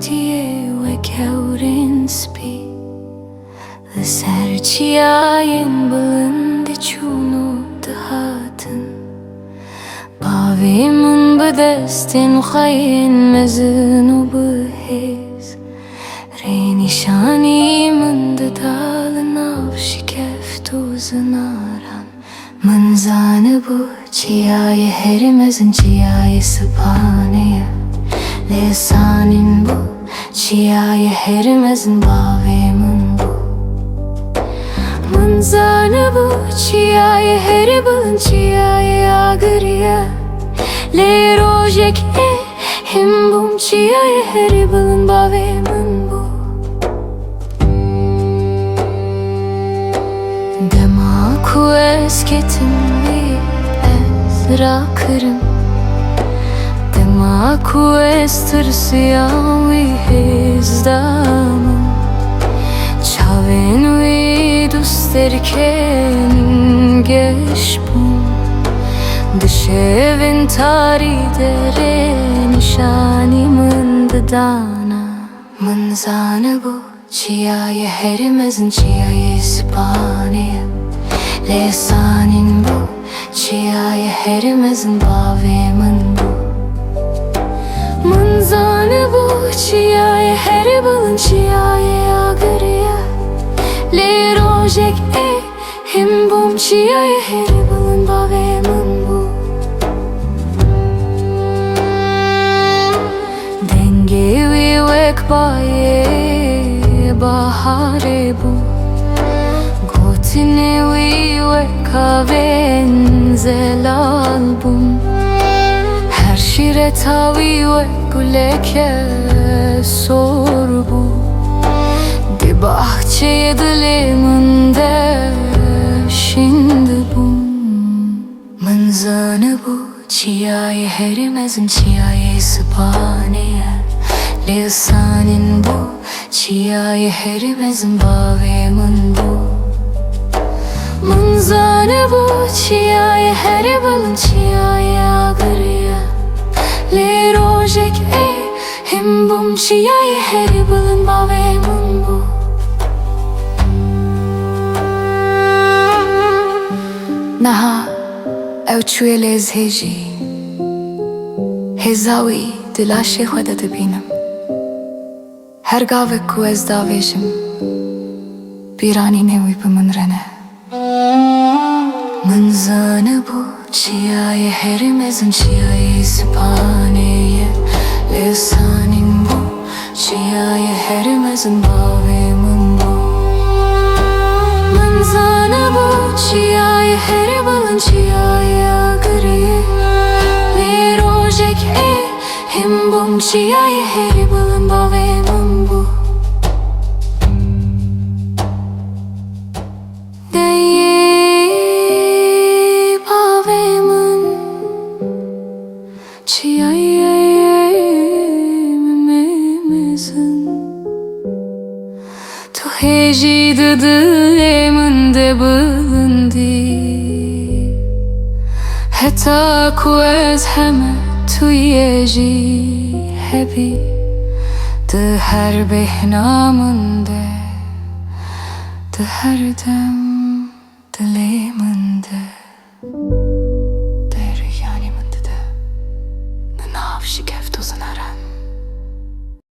tie ve keurin spi the serciaien balandi chuno de haten bavimun bedestin khayen meznu behez reni shani من دال نافش كفتو زناران من زانبو چیای هرمزن چیای سپانه لسانین بو چیای هرمزن باوی من بو من زانبو چیای هربلن چیای آگریه لی روژک هم بوم چیای هربلن باوی من بو Demaku esketim vi ezrakırım Demaku estırsiyam vi hizdamım Çavin vi dusterken geçbum Dışevin tari dere nişanimın dana Mınzanı bu çiyaye herimezin çiyaye spaniye Lesanin bu çiyaye herimezin bavimin bu Mınzanı bu çiyaye heribalın çiyaye agriye Le rojek him bum çiyaye heribalın bavimin bu Dengi vi vek baye bahare bu Gotine vi veka venzel album Her şire tavi ve güleke sor bu Di bahçeye diliminde şimdi bu Manzanı bu çiyaye herimezin çiyaye spaniye Lisanin bu çiyaye herimezin bavimin bu Manzanı bu çiyaye heribalın çiyaye agriye Le rojek him bum çiyaye heribalın bavimin bu Naha ev çuye lez heji Hezawi dilaşe khweda dibinem Her gavek ku ez davêjim Pîranînê wî bi min rene Min zanibû çiyayê herî mezin çiyayê spaneyê Lêsanîn bû çiyayê herî mezin bavê min bû Min zanibû çiyayê herî balin çiyayê agiriyê Lê rojek him bûm çiyayê herî balin bavê min bû Tu heji didimin de bilindi Heta ku ez heme tu yeji hebi Di her behnamın de Di her dem dilimin de Der yani min de Ne nafşi keftu zanara